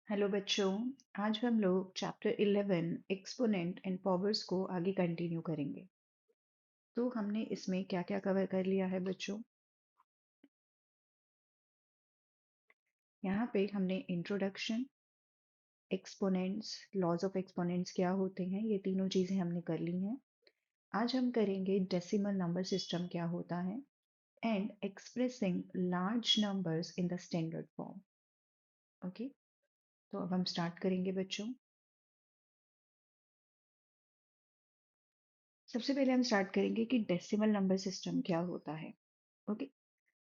Hello बच्चों। आज हम लोग चैप्टर 11 एक्सपोनेंट एंड पावर्स को आगे कंटिन्यू करेंगे। तो हमने इसमें क्या क्या कवर कर लिया है बच्चों? यहाँ पे हमने introduction, exponents, laws of exponents क्या होते हैं, ये तीनों चीज़ें हमने कर ली हैं। आज हम करेंगे डेसिमल नंबर सिस्टम क्या होता है and expressing large numbers in the standard form. Okay, तो अब हम स्टार्ट करेंगे बच्चों। सबसे पहले हम स्टार्ट करेंगे कि डेसिमल नंबर सिस्टम क्या होता है। ओके,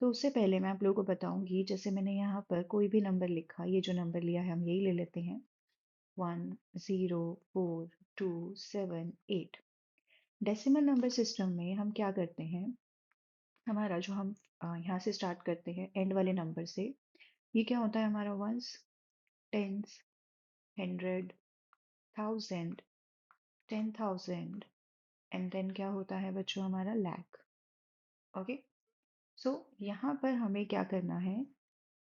तो उससे पहले मैं आप लोगों को बताऊंगी, जैसे मैंने यहाँ पर कोई भी नंबर लिखा, ये जो नंबर लिया है हम यही ले लेते हैं, 1 0 4 2 7 8। डेसिमल नंबर सिस्टम में हम क्या करते हैं, हमारा जो हम यहाँ से स्टार्ट करते हैं एंड वाले नंबर से, ये क्या होता है हमारा ones, tens, hundred, thousand, 10,000 and then क्या होता है बच्चों हमारा लैख। ओके, सो यहाँ पर हमें क्या करना है,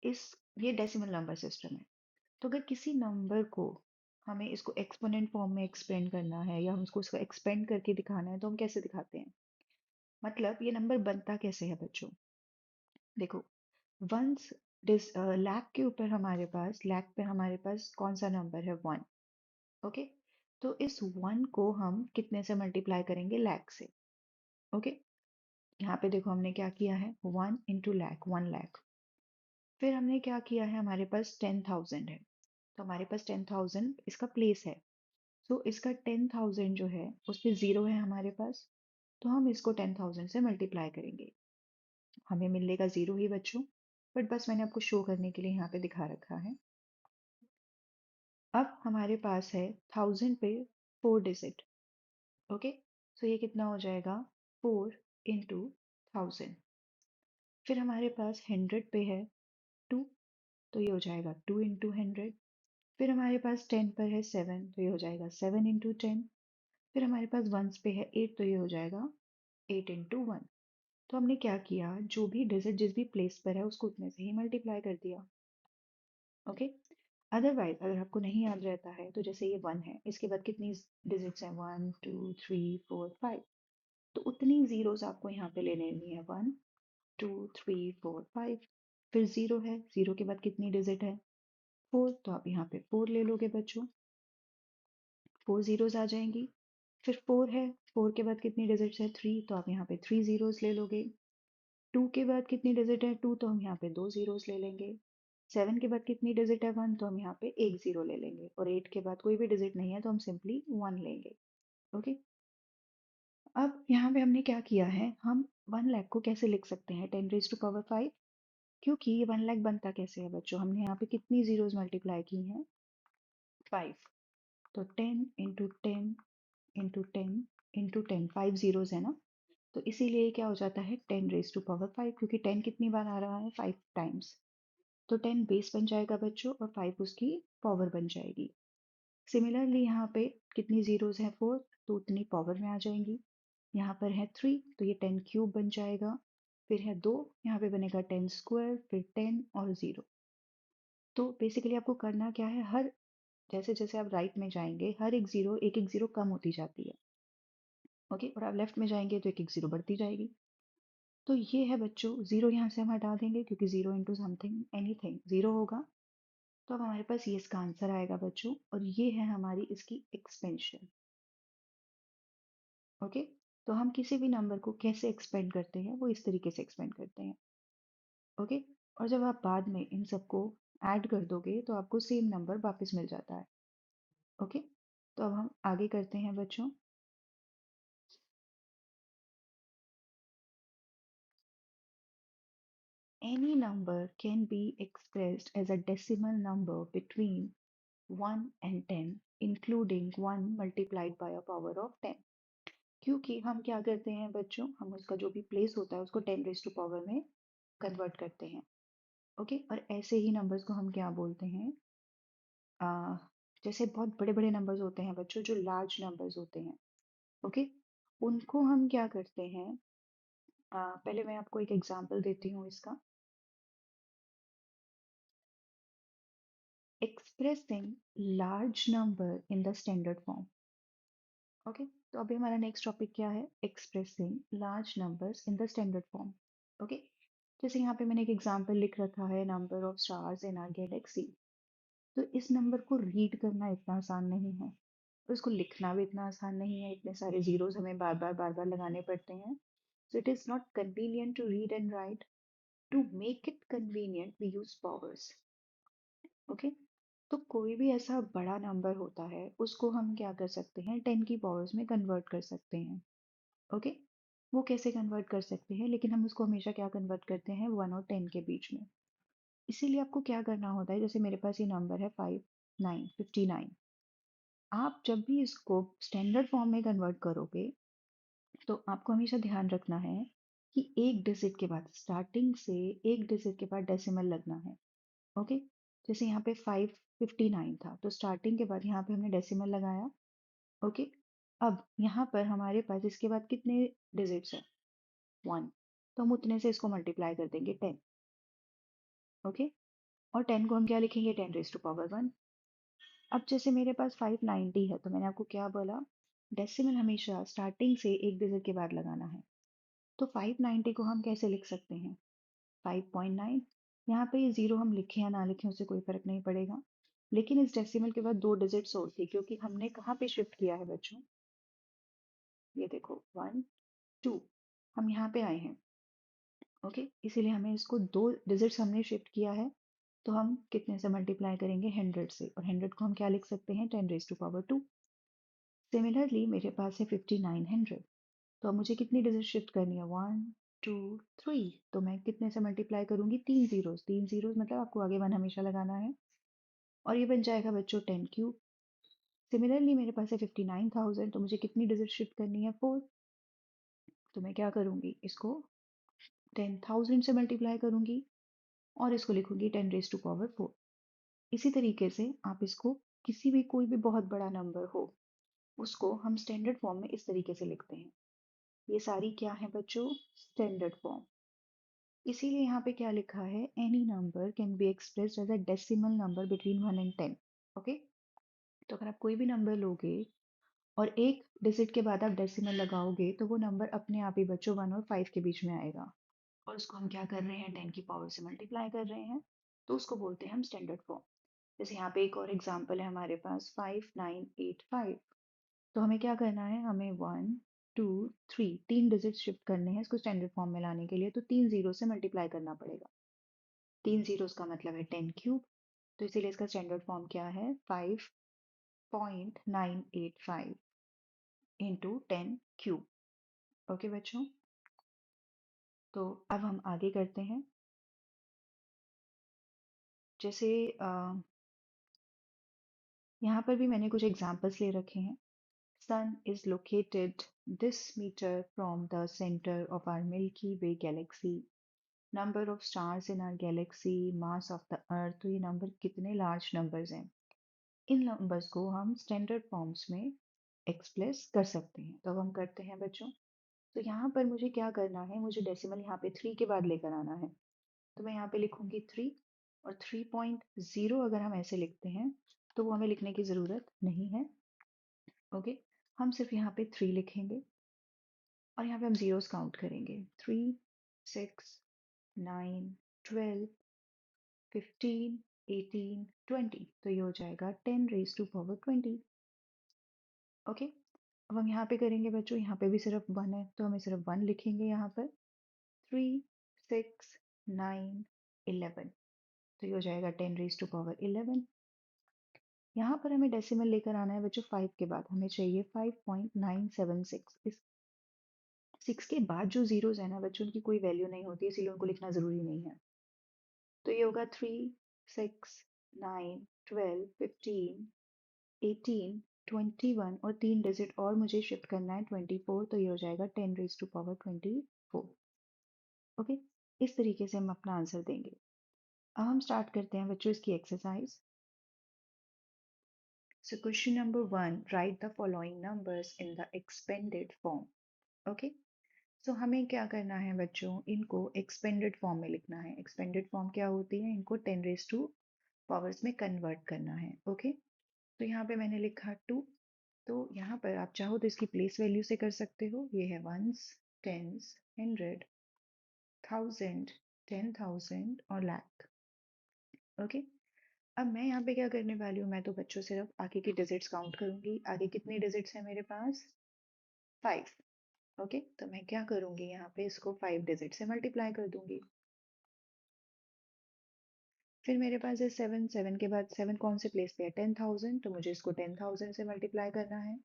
इस ये डेसिमल नंबर सिस्टम है। तो अगर किसी नंबर को हमें इसको एक्सपोनेंट फॉर्म में एक्सपेंड करना है या हम उसको एक्सपेंड करके दिखाना है तो हम कैसे दिखाते हैं, मतलब ये नंबर बनता कैसे है बच्चों। देखो, वंस लैख के ऊपर हमारे पास, लैख पे हमारे पास कौन सा नंबर है, वन। ओके, तो इस वन को हम कितने से मल्टीप्लाई करेंगे, लैख से। ओके, यहाँ पे देखो हमने क्या किया है, वन इंटू लैख, 1 लाख। फिर हमने क्या किया है, हमारे पास 10,000 है, तो हमारे पास 10,000 इसका प्लेस है। तो इसका 10,000 जो है उस पे जीरो है हमारे पास, तो हम इसको 10,000 से मल्टीप्लाई करेंगे, हमें मिलेगा जीरो ही बच्चों। बट बस मैंने आपको शो करने के लिए यहाँ पे दिखा रखा है। अब हमारे पास है थाउजेंड पे 4 डिजिट। ओके, तो ये कितना हो जाएगा, 4 इंटू 1000। फिर हमारे पास हंड्रेड पे है 2, तो ये हो जाएगा 2 इंटू 100। फिर हमारे पास 10 पर है 7, तो ये हो जाएगा 7 इंटू 10। फिर हमारे पास वंस पे है 8, तो ये हो जाएगा 8 इंटू 1। तो हमने क्या किया, जो भी डिजिट जिस भी प्लेस पर है उसको उतने से ही मल्टीप्लाई कर दिया। ओके, अदरवाइज अगर आपको नहीं याद रहता है तो जैसे ये वन है, इसके बाद कितनी डिजिट्स हैं, 1 2 3 4 5, तो उतनी जीरोस आपको यहाँ पे ले लेनी है, 1 2 3 4 5। फिर जीरो है, जीरो के बाद कितनी डिजिट है, 4, तो आप यहाँ पे 4 ले लोगे बच्चों, 4 जीरोस आ जाएंगी। फिर 4 है, 4 के बाद कितनी डिजिट्स है, 3, तो आप यहाँ पे 3 जीरोस ले लोगे। 2 के बाद कितनी डिजिट है, 2, तो हम यहाँ पे 2 जीरोस ले लेंगे। 7 के बाद कितनी डिजिट है, 1, तो हम यहाँ पे एक जीरो ले लेंगे। और 8 के बाद कोई भी डिजिट नहीं है तो हम सिंपली 1 लेंगे। ओके, अब यहाँ पे हमने क्या किया है, हम 1 लाख को कैसे लिख सकते हैं, 10 raised to power 5। क्योंकि ये 1 लाख बनता कैसे है बच्चों, हमने यहाँ पे कितनी जीरोस मल्टीप्लाई की हैं, 5। तो 10 इंटू 10 इंटू 10 5 जीरोस है ना, तो इसीलिए क्या हो जाता है, 10 raised to power 5, क्योंकि 10 कितनी बार आ रहा है, 5 टाइम्स। तो 10 बेस बन जाएगा बच्चों और 5 उसकी पावर बन जाएगी। सिमिलरली यहाँ पे कितनी जीरोस हैं, 4, तो उतनी पावर में आ जाएंगी। यहाँ पर है 3, तो ये 10 क्यूब बन जाएगा। फिर है 2, यहाँ पे बनेगा 10 स्क्वायर, फिर 10 और 0। तो बेसिकली आपको करना क्या है, हर जैसे जैसे आप राइट में जाएंगे हर एक एक जीरो कम होती जाती है। ओके, और आप लेफ्ट में जाएंगे तो एक एक जीरो बढ़ती जाएगी। तो ये है बच्चों, जीरो यहाँ से हम हटा देंगे क्योंकि zero into something anything zero होगा। तो अब हमारे पास ये इसका आंसर आएगा बच्चों, और ये है हमारी इसकी एक्सपेंशन। ओके, तो हम किसी भी नंबर को कैसे एक्सपेंड करते हैं, वो इस तरीके से एक्सपेंड करते हैं। ओके, और जब आप बाद में इन सबको ऐड कर दोगे तो आपको सेम नंबर वापस मिल जाता है। ओके, तो अब हम आगे करते हैं बच्चों। Any number can be expressed as a decimal number between 1 and 10, including 1 multiplied by a power of 10। क्योंकि हम क्या करते हैं बच्चों, हम उसका जो भी प्लेस होता है उसको 10 रेज टू पावर में कन्वर्ट करते हैं। ओके, और ऐसे ही नंबर्स को हम क्या बोलते हैं, आ, जैसे बहुत बड़े बड़े नंबर्स होते हैं बच्चों, जो लार्ज नंबर्स होते हैं। ओके, उनको हम क्या करते हैं, पहले मैं आपको एक एग्जांपल देती हूँ इसका। expressing large number in the standard form. Okay, तो अभी हमारा नेक्स्ट टॉपिक क्या है? Expressing large numbers in the standard form. Okay, जैसे यहाँ पे मैंने एक एग्जांपल लिख रखा है, number of stars in our galaxy. तो इस नंबर को रीड करना इतना आसान नहीं है, और इसको लिखना भी इतना आसान नहीं है, इतने सारे जीरोस हमें बार बार लगाने पड़ते हैं। So it is not convenient to read and write. To make it convenient we use powers. Okay, तो कोई भी ऐसा बड़ा नंबर होता है उसको हम क्या कर सकते हैं, 10 की पावर्स में कन्वर्ट कर सकते हैं। ओके, वो कैसे कन्वर्ट कर सकते हैं, लेकिन हम उसको हमेशा क्या कन्वर्ट करते हैं, 1 और 10 के बीच में। इसीलिए आपको क्या करना होता है, जैसे मेरे पास ये नंबर है 5959। आप जब भी इसको स्टैंडर्ड फॉर्म में कन्वर्ट करोगे तो आपको हमेशा ध्यान रखना है कि एक डिजिट के बाद, स्टार्टिंग से एक डिजिट के बाद डेसिमल लगना है। ओके, जैसे यहाँ पे 559 था, तो स्टार्टिंग के बाद यहाँ पे हमने डेसिमल लगाया। ओके, अब यहाँ पर हमारे पास इसके बाद कितने डिजिट्स है, 1। तो हम उतने से इसको मल्टीप्लाई कर देंगे 10। ओके, और 10 को हम क्या लिखेंगे, 10 raised to power 1। अब जैसे मेरे पास 590 है, तो मैंने आपको क्या बोला, डेसिमल हमेशा स्टार्टिंग से एक डिजिट के बाद लगाना है। तो 590 को हम कैसे लिख सकते हैं, 5.9। यहाँ पे ये जीरो हम लिखें या ना लिखें उससे कोई फर्क नहीं पड़ेगा, लेकिन इस डेसिमल के बाद दो डिजिट्स और थी, क्योंकि हमने कहाँ पे शिफ्ट किया है बच्चों, ये देखो 1 2, हम यहाँ पे आए हैं। ओके, इसीलिए हमें इसको दो डिजिट्स हमने शिफ्ट किया है। तो हम कितने से मल्टीप्लाई करेंगे, 100 से, और 100 को हम क्या लिख सकते हैं, 10 raised to power 2। सिमिलरली मेरे पास है 5900। तो अब मुझे कितनी डिजिट शिफ्ट करनी है, 1 2 3। तो मैं कितने से मल्टीप्लाई करूंगी, तीन जीरोस मतलब आपको आगे 1 हमेशा लगाना है, और ये बन जाएगा बच्चों 10 क्यूब। सिमिलरली मेरे पास है 59,000, तो मुझे कितनी डिजिट शिफ्ट करनी है, 4। तो मैं क्या करूंगी, इसको 10,000 से मल्टीप्लाई करूंगी और इसको लिखूंगी 10 raised to power 4। इसी तरीके से आप इसको, किसी भी कोई भी बहुत बड़ा नंबर हो उसको हम स्टैंडर्ड फॉर्म में इस तरीके से लिखते हैं। ये सारी क्या है बच्चों, स्टैंडर्ड फॉर्म। इसीलिए यहाँ पे क्या लिखा है, any number can be expressed as a decimal number between 1 and 10। Okay, तो अगर आप कोई भी नंबर लोगे और एक डिजिट के बाद आप डेसिमल लगाओगे तो वो नंबर अपने आप ही बच्चों 1 और 5 के बीच में आएगा, और उसको हम क्या कर रहे हैं, 10 की पावर से मल्टीप्लाई कर रहे हैं। तो उसको बोलते हैं हम स्टैंडर्ड फॉर्म। जैसे यहाँ पे एक और एग्जांपल है हमारे पास, 5985। तो हमें क्या करना है, हमें 1 2 3 तीन डिजिट शिफ्ट करने हैं इसको स्टैंडर्ड फॉर्म में लाने के लिए, तो तीन जीरो से मल्टीप्लाई करना पड़ेगा। तीन जीरोस का मतलब है 10 क्यूब। तो इसीलिए इसका स्टैंडर्ड फॉर्म क्या है, 5.985 इंटू 10 क्यूब। ओके बच्चों, तो अब हम आगे करते हैं। जैसे यहाँ पर भी मैंने कुछ एग्जांपल्स ले रखे हैं। Sun is located this meter from the center of our Milky Way galaxy. Number of stars in our galaxy, mass of the earth। तो ये नंबर कितने लार्ज नंबर्स हैं, इन नंबर्स को हम स्टैंडर्ड फॉर्म्स में एक्सप्रेस कर सकते हैं। तो अब हम करते हैं बच्चों। तो यहाँ पर मुझे क्या करना है, मुझे डेसिमल यहाँ पे 3 के बाद लेकर आना है। तो मैं यहाँ पे लिखूंगी 3, और 3.0 अगर हम ऐसे लिखते हैं तो वो हमें लिखने की ज़रूरत नहीं है। ओके, हम सिर्फ यहाँ पे 3 लिखेंगे, और यहाँ पे हम जीरोस काउंट करेंगे, 3 6 9 12 15 18 20। तो ये हो जाएगा 10 raised to power 20। ओके, अब हम यहाँ पे करेंगे बच्चों, यहाँ पे भी सिर्फ 1 है तो हमें सिर्फ 1 लिखेंगे यहाँ पर, 3 6 9 11। तो ये हो जाएगा 10 raised to power 11। यहाँ पर हमें डेसिमल लेकर आना है बच्चों, 5 के बाद हमें चाहिए 5.976। इस 6 के बाद जो जीरोस है ना बच्चों, उनकी कोई वैल्यू नहीं होती, इसीलिए उनको लिखना जरूरी नहीं है। तो ये होगा 3 6 9 12 15 18 और तीन डिजिट और मुझे शिफ्ट करना है 24। तो ये हो जाएगा 10 raised to power 24। ओके, इस तरीके से हम अपना आंसर देंगे। अब हम स्टार्ट करते हैं बच्चों इसकी exercise. So question number 1, write the following numbers in the expanded form. Okay, so हमें क्या करना है बच्चों, इनको एक्सपेंडेड फॉर्म में लिखना है। एक्सपेंडेड फॉर्म क्या होती है, इनको 10 raised to पावर्स में कन्वर्ट करना है। ओके, तो यहाँ पे मैंने लिखा 2। तो यहाँ पर आप चाहो तो इसकी प्लेस वैल्यू से कर सकते हो। ये है वंस, टेंस, हंड्रेड, थाउजेंड, 10,000 और लाख। ओके, अब मैं यहाँ पे क्या करने वाली हूँ, मैं तो बच्चों सिर्फ आगे की डिजिट्स काउंट करूंगी। आगे कितने डिजिट्स हैं मेरे पास? 5। ओके, तो मैं क्या करूंगी, यहाँ पे इसको 5 डिजिट से मल्टीप्लाई कर दूंगी। फिर मेरे पास है 7। 7 के बाद 7 कौन से प्लेस पे है? 10,000, तो मुझे इसको 10,000 से मल्टीप्लाई करना है।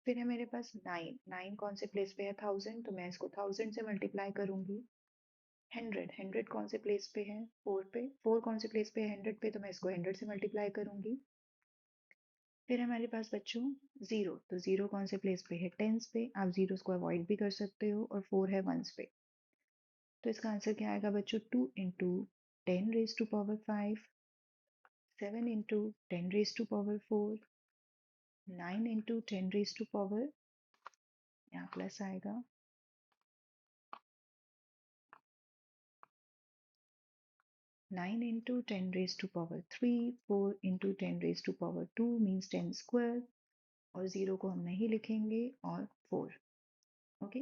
फिर है मेरे पास 9। 9 कौन से प्लेस पे है? 1000, तो मैं इसको 1000 से मल्टीप्लाई करूंगी। 100। 100 कौन से प्लेस पे है? 4 पे। 4 कौन से प्लेस पे है? 100 पे, तो मैं इसको 100 से मल्टीप्लाई करूंगी। फिर हमारे पास बच्चों 0। तो 0 कौन से प्लेस पे है? टेंस पे। आप जीरोस को अवॉइड भी कर सकते हो। और 4 है वंस पे। तो इसका आंसर क्या आएगा बच्चों? 2 into 10 raised to power 5, 7 into 10 raised to power 4, 9 into 10 raised to power, यहाँ प्लस आएगा, 9 into 10 raised to power 3, 4 into 10 raised to power 2 means 10 square. और 0 को हम नहीं लिखेंगे, और 4। ओके,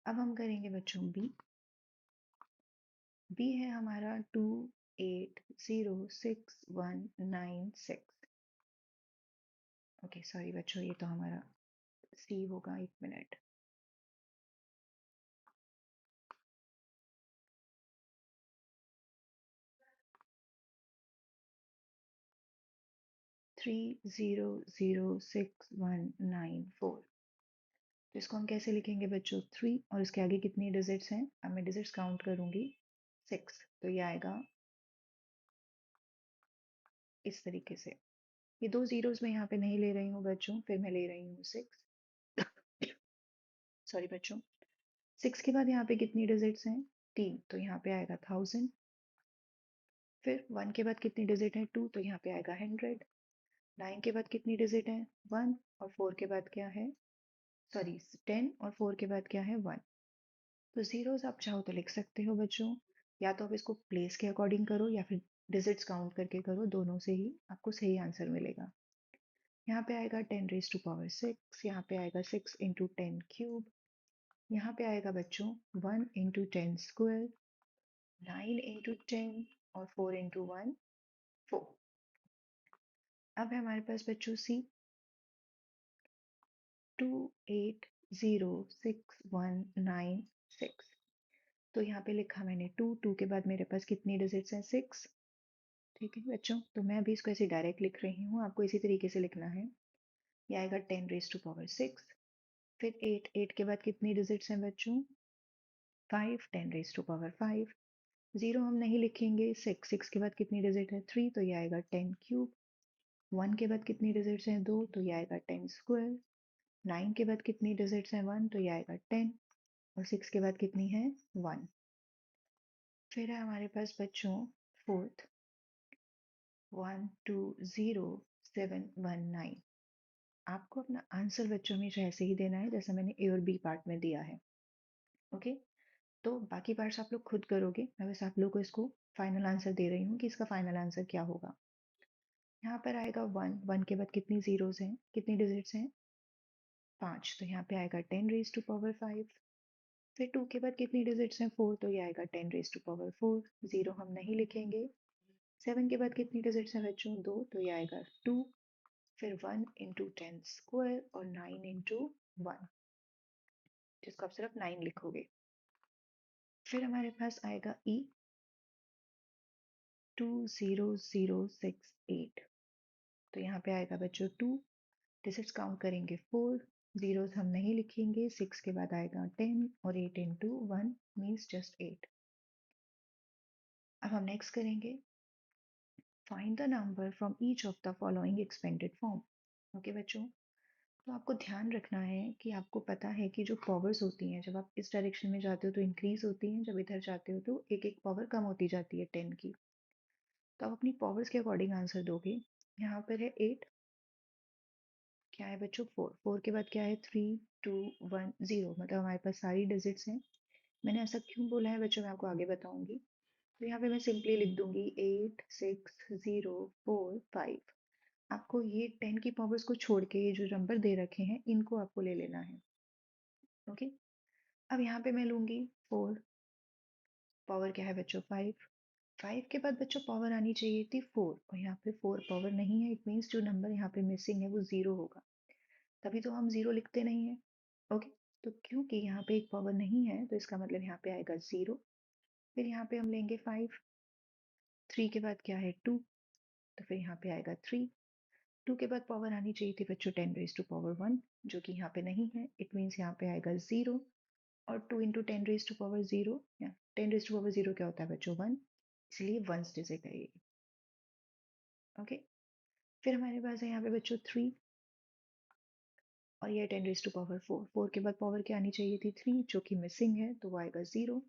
अब हम करेंगे बच्चों बी। बी है हमारा 2806,196। ओके सॉरी बच्चों, ये तो हमारा सी होगा। एक मिनट। 3006,194। तो इसको हम कैसे लिखेंगे बच्चों? 3 और इसके आगे कितनी डिजिट्स हैं? अब मैं डिजिट्स काउंट करूंगी। 6। तो ये आएगा इस तरीके से। ये 2 जीरोस मैं यहाँ पे नहीं ले रही हूँ बच्चों, फिर मैं ले रही हूँ 6। सॉरी बच्चों। 6 के बाद यहाँ पे कितनी डिजिट्स हैं? 3, तो यहाँ पे आएगा 1000। फिर 1 के बाद कितनी डिजिट है? 2, तो यहाँ पे आएगा 100। 9 के बाद कितनी डिजिट है? 1। और 4 के बाद क्या है? सॉरी 10 और 4 के बाद क्या है? 1। तो जीरोस आप चाहो तो लिख सकते हो बच्चों, या तो आप इसको प्लेस के अकॉर्डिंग करो या फिर डिजिट्स काउंट करके करो। दोनों से ही आपको सही आंसर मिलेगा। यहाँ पे आएगा 10 raised to power 6, यहाँ पे आएगा 6 इंटू 10 क्यूब, यहाँ पे आएगा बच्चों 1 इंटू 10 स्क्वायर, 9 इंटू 10 और 4 इंटू 1, 4। अब है हमारे पास बच्चों सी। 2806,196। तो यहाँ पे लिखा मैंने 2। 2 के बाद मेरे पास कितनी डिजिट्स हैं? 6। ठीक है बच्चों, तो मैं अभी इसको ऐसे डायरेक्ट लिख रही हूँ, आपको इसी तरीके से लिखना है। ये आएगा 10 raised to power 6। फिर 8। 8 के बाद कितनी डिजिट्स हैं बच्चों? 5। 10 raised to power 5। 0 हम नहीं लिखेंगे। 6। 6 के बाद कितनी डिजिट है? 3, तो ये आएगा 10 क्यूब। 1 के बाद कितनी डिजिट्स हैं? 2, तो ये आएगा 10 स्क्वायर। 9 के बाद कितनी डिजिट्स हैं? 1, तो ये आएगा 10। और 6 के बाद कितनी है? 1। फिर है हमारे पास बच्चों फोर्थ, 120719। आपको अपना आंसर बच्चों हमेशा ऐसे ही देना है जैसा मैंने ए और बी पार्ट में दिया है। ओके, तो बाकी पार्ट्स आप लोग खुद करोगे। मैं बस आप लोग को इसको फाइनल आंसर दे रही हूँ कि इसका फाइनल आंसर क्या होगा। यहाँ पर आएगा 1। 1 के बाद कितनी जीरोस हैं? कितनी डिजिट्स हैं? 5, तो यहाँ पे आएगा 10 raised to power 5। फिर 2 के बाद कितनी डिजिट्स हैं? 4, तो ये आएगा 10 raised to power 4। 0 हम नहीं लिखेंगे। 7 के बाद कितनी डिजिट्स हैं बच्चों? 2, तो ये आएगा 2। फिर 1 इंटू 10 स्क्वायर और 9 इंटू 1, जिसको आप सिर्फ 9 लिखोगे। फिर हमारे पास आएगा ई 20068। तो यहाँ पे आएगा बच्चों 2। डिजिट्स काउंट करेंगे 4। जीरोस हम नहीं लिखेंगे। 6 के बाद आएगा 10 और 8 इंटू 1 मीन्स जस्ट 8। अब हम नेक्स्ट करेंगे find the number from each of the following expanded form. Okay बच्चों, तो आपको ध्यान रखना है कि आपको पता है कि जो पावर्स होती हैं, जब आप इस डायरेक्शन में जाते हो तो इंक्रीज होती हैं, जब इधर जाते हो तो एक एक पावर कम होती जाती है 10 की। तो आप अपनी पावर्स के अकॉर्डिंग आंसर दोगे। यहाँ पर है 8, क्या है बच्चों? 4। 4 के बाद क्या है? 3 2 1 0, मतलब हमारे पास सारी डिजिट्स हैं। मैंने ऐसा क्यों बोला है बच्चों, मैं आपको आगे बताऊंगी। तो यहाँ पे मैं सिंपली लिख दूंगी 8604 5। आपको ये 10 की पावर्स को छोड़ के ये जो नंबर दे रखे हैं इनको आपको ले लेना है। ओके, अब यहाँ पे मैं लूंगी 4, पावर क्या है बच्चों 5। 5 के बाद बच्चों पावर आनी चाहिए थी 4, और यहाँ पे 4 पावर नहीं है। इट मीन्स जो नंबर यहाँ पे मिसिंग है वो 0 होगा, तभी तो हम 0 लिखते नहीं है। ओके, तो क्योंकि यहाँ पे एक पावर नहीं है तो इसका मतलब यहाँ पे आएगा 0। फिर यहाँ पे हम लेंगे 5, 3 के बाद क्या है 2, तो फिर यहाँ पे आएगा 3। 2 के बाद पावर आनी चाहिए थी बच्चों 10 रेज टू पावर 1, जो कि यहाँ पे नहीं है। इट मीन्स यहाँ पे आएगा 0, और 2 इंटू 10 रेज टू पावर 0, या 10 रेज टू पावर 0 क्या होता है बच्चों 1, इसलिए वंस डिजिट है ये। ओके, फिर हमारे पास है यहाँ पे बच्चों 3, और ये 10 रेज टू पावर 4। 4 के बाद पावर क्या आनी चाहिए थी 3, जो कि मिसिंग है, तो वो आएगा 0।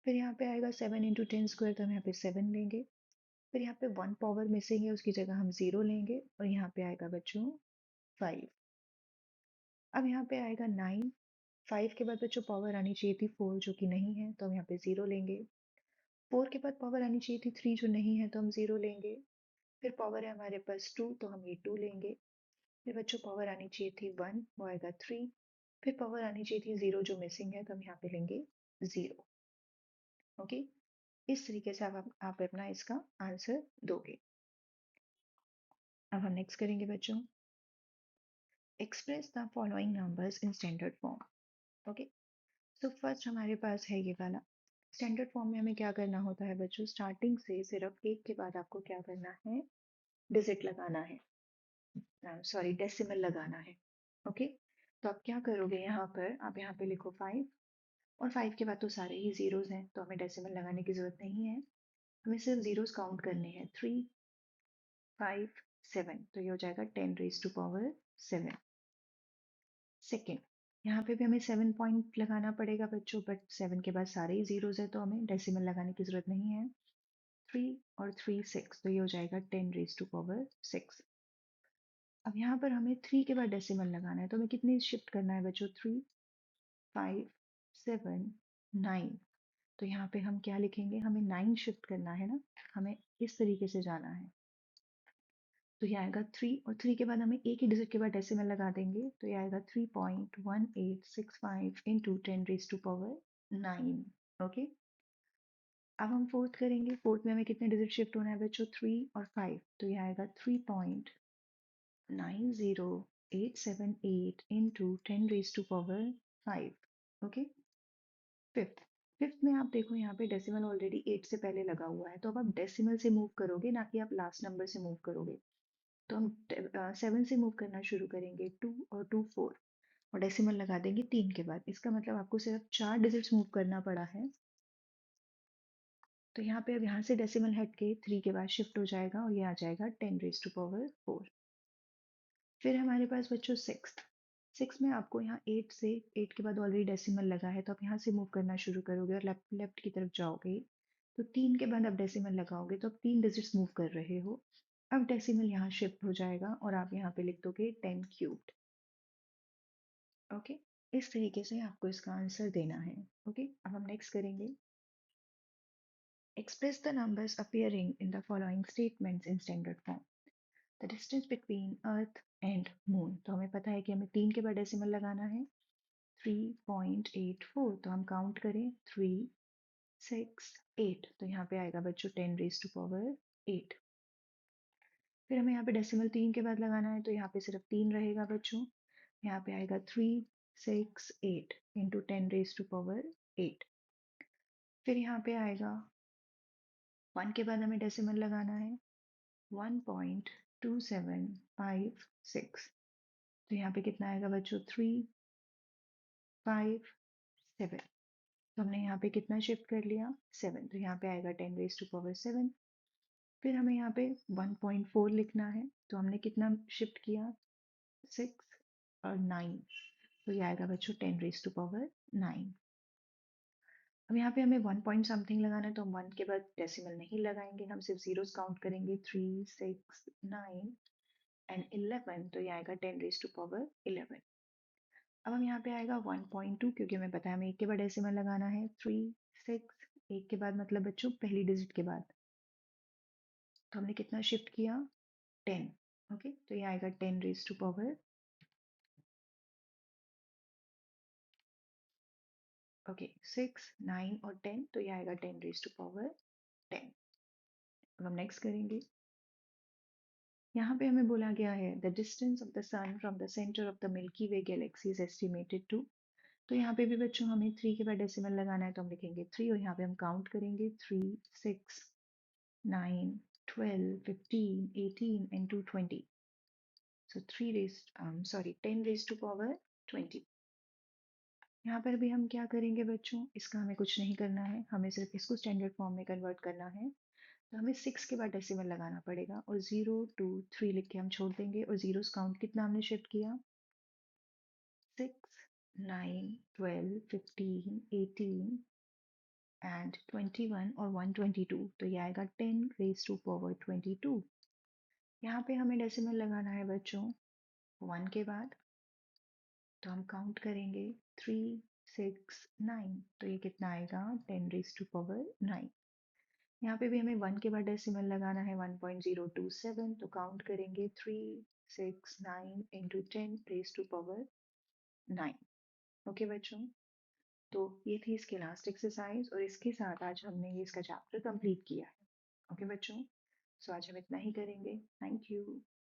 फिर यहाँ पे आएगा 7 इंटू 10 स्क्वायर, तो हम यहाँ पे 7 लेंगे। फिर यहाँ पे 1 पावर मिसिंग है, उसकी जगह हम 0 लेंगे, और यहाँ पे आएगा बच्चों 5। अब यहाँ पे आएगा 9। 5 के बाद बच्चों पावर आनी चाहिए थी 4, जो कि नहीं है, तो हम यहाँ पे 0 लेंगे। 4 के बाद पावर आनी चाहिए थी 3, जो नहीं है, तो हम 0 लेंगे। फिर पावर है हमारे पास 2, तो हम ये 2 लेंगे। फिर बच्चों पावर आनी चाहिए थी 1, वो आएगा 3। फिर पावर आनी चाहिए थी 0, जो मिसिंग है, तो हम यहाँ पे लेंगे 0। ओके, इस तरीके से आप अपना इसका आंसर दोगे। अब हम नेक्स्ट करेंगे बच्चों, express the following numbers in standard form. Okay, तो फर्स्ट हमारे पास है ये वाला। स्टैंडर्ड फॉर्म में हमें क्या करना होता है बच्चों, स्टार्टिंग से सिर्फ एक के बाद आपको क्या करना है, डिजिट लगाना है, सॉरी डेसिमल लगाना है। ओके, तो आप क्या करोगे, यहाँ पर आप यहाँ पे लिखो 5, और 5 के बाद तो सारे ही जीरोस हैं, तो हमें डेसिमल लगाने की जरूरत नहीं है। हमें सिर्फ जीरोस काउंट करने हैं, 3, 5, 7, तो ये हो जाएगा 10 रेज टू पावर 7। सेकेंड, यहाँ पे भी हमें 7 पॉइंट लगाना पड़ेगा बच्चों, बट 7 के बाद सारे ही जीरोस है, तो हमें डेसिमल लगाने की जरूरत नहीं है। 3 और 3 6, तो ये हो जाएगा 10 रेज टू पावर 6। अब यहाँ पर हमें 3 के बाद डेसिमल लगाना है, तो हमें कितनी शिफ्ट करना है बच्चों, 3, 5, 7, 9। तो यहाँ पे हम क्या लिखेंगे, हमें 9 शिफ्ट करना है ना, हमें इस तरीके से जाना है। तो ये आएगा 3, और 3 के बाद हमें एक ही डिजिट के बाद डेसिमल लगा देंगे, तो ये आएगा 3.1865 into 10 raise to power 9। Okay, अब हम फोर्थ करेंगे। फोर्थ में हमें कितने डिजिट शिफ्ट होना है बच्चों, 3 और 5, तो ये आएगा 3.90878 into 10 raised to power 5। Okay, fifth, fifth में आप देखो यहाँ पे डेसिमल ऑलरेडी 8 से पहले लगा हुआ है, तो अब आप डेसिमल से मूव करोगे, ना कि आप लास्ट नंबर से मूव करोगे। तो हम 7 से मूव करना शुरू करेंगे, 2 और 2 4, और डेसिमल लगा देंगे 3 के बाद। इसका मतलब आपको सिर्फ 4 डिजिट्स मूव करना पड़ा है। तो यहाँ पे अब यहाँ से डेसिमल हट के 3 के बाद शिफ्ट हो जाएगा, और ये आ जाएगा 10 रेज टू पावर 4। फिर हमारे पास बच्चों सिक्स। सिक्स में आपको यहाँ 8 से, 8 के बाद ऑलरेडी डेसिमल लगा है, तो आप यहाँ से मूव करना शुरू करोगे और लेफ्ट लेफ्ट की तरफ जाओगे। तो 3 के बाद आप डेसिमल लगाओगे, तो आप 3 डिजिट्स मूव कर रहे हो। अब डेसिमल यहाँ शिफ्ट हो जाएगा, और आप यहाँ पे लिख दोगे 10 क्यूब्ड। ओके, इस तरीके से आपको इसका आंसर देना है। ओके, अब हम नेक्स्ट करेंगे, express the numbers appearing in the following statements in standard form. The distance between earth and moon, तो हमें पता है कि हमें 3 के बाद डेसिमल लगाना है, 3.84, तो हम काउंट करें 3, 6, 8, तो यहाँ पे आएगा बच्चों 10 रेज टू पावर 8। फिर हमें यहाँ पे डेसिमल 3 के बाद लगाना है, तो यहाँ पे सिर्फ 3 रहेगा बच्चों। यहाँ पे आएगा 3, 6, 8 इंटू 10 रेज टू पावर 8। फिर यहाँ पे आएगा 1 के बाद हमें डेसिमल लगाना है, 1.2756, तो यहाँ पे कितना आएगा बच्चों, 3, 5, 7। तो हमने यहाँ पे कितना शिफ्ट कर लिया, 7, तो यहाँ पे आएगा 10 रेज टू पावर 7। फिर हमें यहाँ पे 1.4 लिखना है, तो हमने कितना शिफ्ट किया, 6 और 9, तो ये आएगा बच्चों 10 रेज टू पावर 9। अब यहाँ पे हमें 1 पॉइंट समथिंग लगाना है, तो हम 1 के बाद डेसिमल नहीं लगाएंगे, हम सिर्फ जीरोस काउंट करेंगे, 3, 6, 9 एंड 11, तो ये आएगा 10 रेज टू पावर 11। अब हम यहाँ पे आएगा 1.2, क्योंकि हमें पता है हमें एक के बाद डेसिमल लगाना है, 3, 6, 1 के बाद मतलब बच्चों पहली डिजिट के बाद। तो हमने कितना शिफ्ट किया? 10। ओके, तो ये आएगा 10 रेज़ टू पावर ओके 6, 9 और 10, तो ये आएगा 10 रेज़ टू पावर 10। अब हम नेक्स्ट करेंगे। यहाँ पे हमें बोला गया है the distance of the sun from the centre of the Milky Way galaxy is estimated to. तो यहाँ पे भी बच्चों हमें 3 के बाद डेसिमल लगाना है, तो हम लिखेंगे 3 और यहाँ पे हम काउंट करेंगे 3, 6, 9, 12, 15, 18 and 2 20. So 10 raised to power 20. यहाँ पर भी हम क्या करेंगे बच्चों, इसका हमें कुछ नहीं करना है, हमें सिर्फ इसको स्टैंडर्ड फॉर्म में कन्वर्ट करना है। तो हमें 6 के बाद डेसिमल लगाना पड़ेगा और 0, 2, 3 लिख के हम छोड़ देंगे और जीरोस काउंट कितना हमने शिफ्ट किया? 6, 9, 12, 15, 18 एंड 21 और 122, तो ये आएगा 10 रेज टू पावर 22। यहाँ पे हमें डेसिमल लगाना है बच्चों 1 के बाद, तो हम काउंट करेंगे 3, 6, 9, तो ये कितना आएगा? 10 रेज टू पावर 9। यहाँ पे भी हमें 1 के बाद डेसिमल लगाना है 1.027, तो काउंट करेंगे 3, 6, 9 into 10 raise to power 9। Okay बच्चों, तो ये थी इसकी लास्ट एक्सरसाइज और इसके साथ आज हमने ये इसका चैप्टर कंप्लीट किया है। ओके बच्चों, सो आज हम इतना ही करेंगे। Thank you.